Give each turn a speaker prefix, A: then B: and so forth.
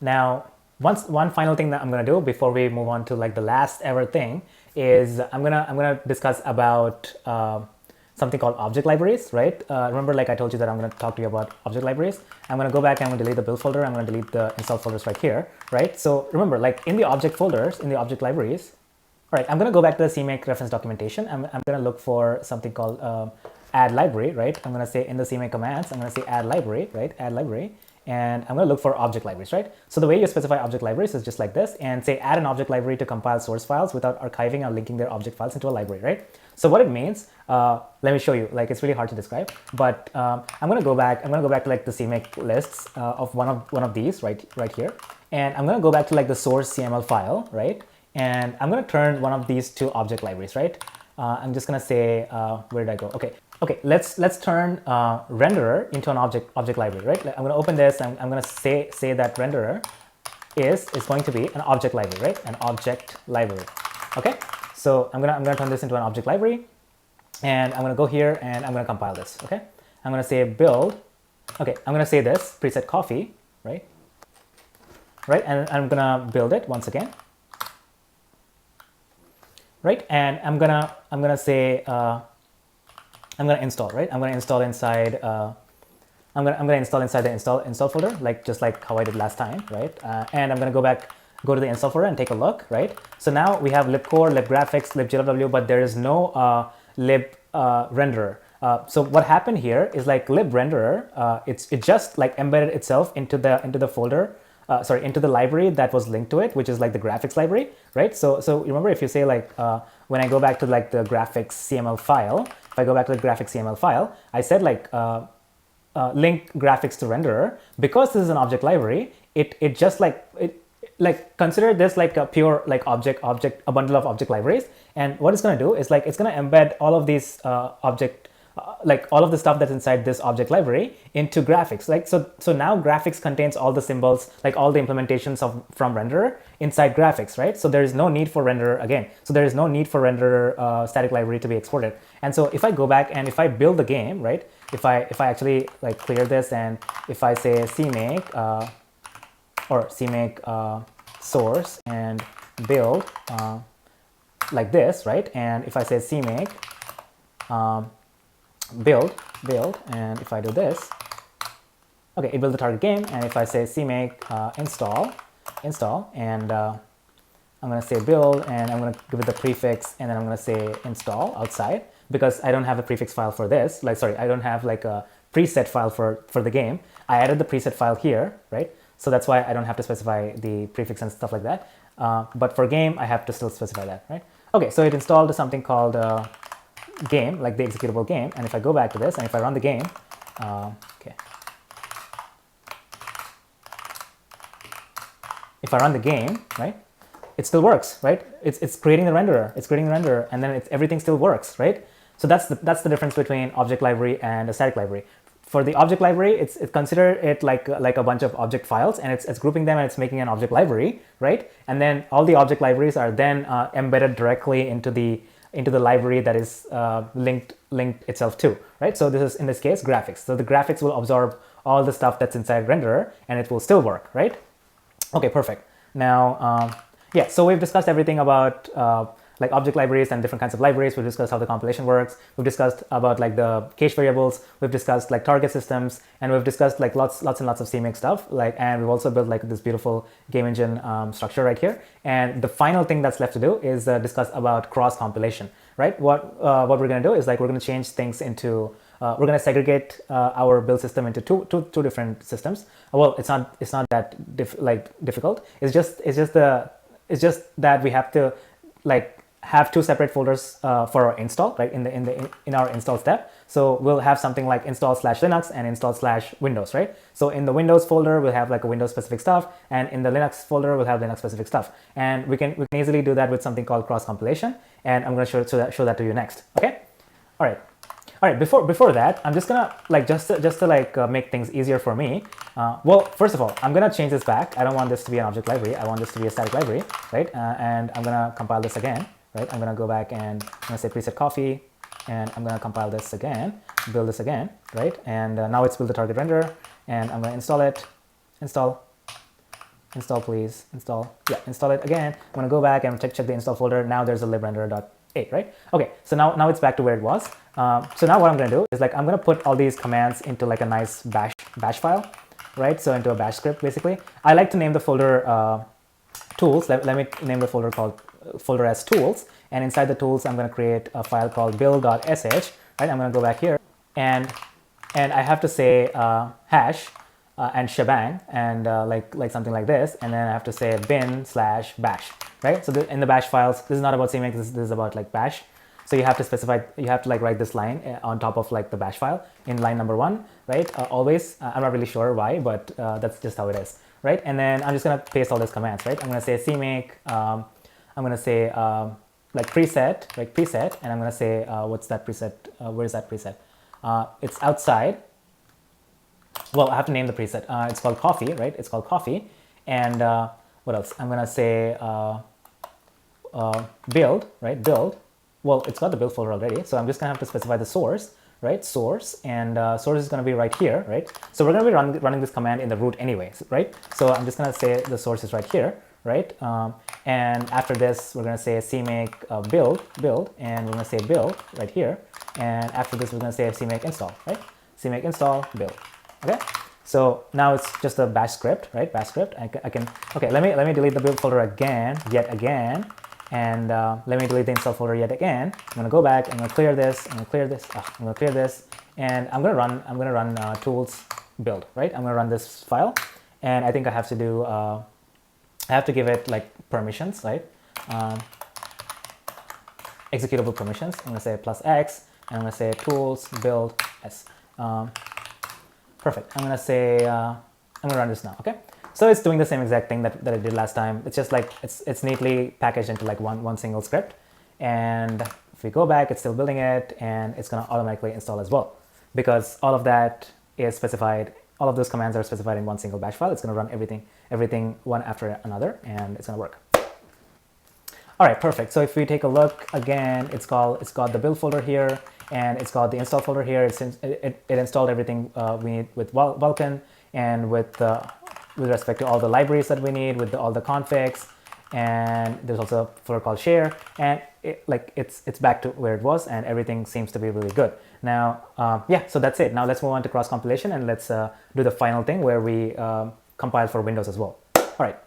A: Now, one final thing that I'm gonna do before we move on to like the last ever thing is I'm gonna discuss about something called object libraries, right? Remember, like I told you that I'm gonna talk to you about object libraries. I'm gonna go back and I'm gonna delete the build folder. I'm gonna delete the install folders right here, right? So remember, like in the object folders, in the object libraries, all right, I'm gonna go back to the CMake reference documentation. I'm gonna look for something called add library, right? I'm gonna say in the CMake commands, I'm gonna say add library, right? Add library. And I'm going to look for object libraries, right? So the way you specify object libraries is just like this, and say add an object library to compile source files without archiving or linking their object files into a library, right? So what it means, let me show you. Like it's really hard to describe, but I'm going to go back. I'm going to go back to like the CMake lists of one of these right here, and I'm going to go back to like the source CML file, right? And I'm going to turn one of these to object libraries, right? I'm just going to say, where did I go? Okay, let's turn renderer into an object library, right? I'm going to open this. I'm going to say that renderer is going to be an object library, right? An object library. Okay, so I'm gonna turn this into an object library, and I'm going to go here and I'm going to compile this. Okay, I'm going to say build. Okay, I'm going to say this preset coffee, right? Right, and I'm going to build it once again. Right, and I'm gonna say I'm gonna install, right? I'm gonna install inside I'm gonna install inside the install folder, like just like how I did last time, right? And I'm gonna go to the install folder and take a look, right? So now we have libcore, libgraphics, libgww, but there is no lib renderer. So what happened here is like librenderer, it just like embedded itself into the folder. Into the library that was linked to it, which is like the graphics library, right? So remember, if you say like when I go back to like the graphics CML file, if I go back to the graphics CML file, I said like link graphics to renderer. Because this is an object library, it just like consider this like a pure like a bundle of object libraries. And what it's going to do is like it's going to embed all of these like all of the stuff that's inside this object library into graphics. Like so now graphics contains all the symbols, like all the implementations from renderer inside graphics, right? So there is no need for renderer again. So there is no need for renderer static library to be exported. And so if I go back and if I build the game, right? If I actually like clear this, and if I say CMake or CMake source and build like this, right? And if I say CMake build, and if I do this, okay, it builds the target game. And if I say CMake install, and I'm going to say build, and I'm going to give it the prefix, and then I'm going to say install outside, because I don't have a prefix file for this. Like, sorry, I don't have like a preset file for the game. I added the preset file here, right? So that's why I don't have to specify the prefix and stuff like that. But for game, I have to still specify that, right? Okay, so it installed something called game, like the executable game. And if I go back to this and if I run the game, okay, if I run the game, right, it still works, right? It's creating the renderer, and then everything still works, right? So that's the difference between object library and a static library. For the object library, it's consider it like a bunch of object files, and it's grouping them and it's making an object library, right? And then all the object libraries are then embedded directly into the library that is linked itself to, right? So this is, in this case, graphics. So the graphics will absorb all the stuff that's inside renderer, and it will still work, right? Okay, perfect. Now, yeah, so we've discussed everything about like object libraries and different kinds of libraries. We've discussed how the compilation works. We've discussed about like the cache variables. We've discussed like target systems, and we've discussed like lots and lots of CMake stuff. Like, and we've also built like this beautiful game engine structure right here. And the final thing that's left to do is discuss about cross compilation, right? What we're going to do is like we're going to change things into we're going to segregate our build system into two different systems. Well, it's not that difficult. It's just that we have to like have two separate folders for our install, right? In our install step. So we'll have something like install/Linux and install/Windows, right? So in the Windows folder, we'll have like a Windows specific stuff, and in the Linux folder, we'll have Linux specific stuff. And we can easily do that with something called cross compilation. And I'm going to show that to you next. Okay. All right. Before that, I'm just gonna like just to make things easier for me. Well, first of all, I'm gonna change this back. I don't want this to be an object library. I want this to be a static library, right? And I'm gonna compile this again, right? I'm gonna go back and I'm gonna say preset coffee, and I'm gonna compile this again, build this again, right? And now it's built the target renderer, and I'm gonna install it, install. Install, please. Install. Yeah, install it again. I'm going to go back and check the install folder. Now there's a librenderer.8, right? Okay, so now it's back to where it was. So now what I'm going to do is like I'm going to put all these commands into like a nice bash file, right? So into a bash script, basically. I like to name the folder tools. Let me name the folder as tools. And inside the tools, I'm going to create a file called build.sh, right? I'm going to go back here and I have to say hash and shebang and like something like this, and then I have to say bin/bash, right? So in the bash files, this is not about CMake, this is about like bash. So you have to specify, you have to like write this line on top of like the bash file in line number 1, right? Always. I'm not really sure why, but that's just how it is, right? And then I'm just gonna paste all these commands, right? I'm gonna say CMake. I'm gonna say like preset, and I'm gonna say what's that preset? Where is that preset? It's outside. Well, I have to name the preset. It's called coffee, right? It's called coffee. And what else? I'm gonna say build, right? Build. Well, it's got the build folder already, so I'm just gonna have to specify the source, right? Source, and source is gonna be right here, right? So we're gonna be running this command in the root anyways, right? So I'm just gonna say the source is right here, right? And after this, we're gonna say CMake build, and we're gonna say build right here. And after this, we're gonna say CMake install, right? CMake install build. Okay. So now it's just a bash script, right? Bash script. I can. Okay. Let me delete the build folder yet again, and let me delete the install folder yet again. I'm gonna go back. I'm gonna clear this. I'm gonna clear this. I'm gonna clear this, and I'm gonna run tools build, right? I'm gonna run this file, and I think I have to do. I have to give it like permissions, right? Executable permissions. I'm gonna say +x, and I'm gonna say tools build s. Perfect. I'm gonna say I'm gonna run this now. Okay. So it's doing the same exact thing that I did last time. It's just like it's neatly packaged into like one single script. And if we go back, it's still building it, and it's gonna automatically install as well, because all of that is specified. All of those commands are specified in one single bash file. It's gonna run everything one after another, and it's gonna work. All right, perfect. So if we take a look again, it's got the build folder here, and it's got the install folder here. It installed everything we need with Vulkan, and with respect to all the libraries that we need, with all the configs, and there's also a folder called share, and it's back to where it was, and everything seems to be really good. Now, yeah, so that's it. Now let's move on to cross compilation, and let's do the final thing where we compile for Windows as well. All right.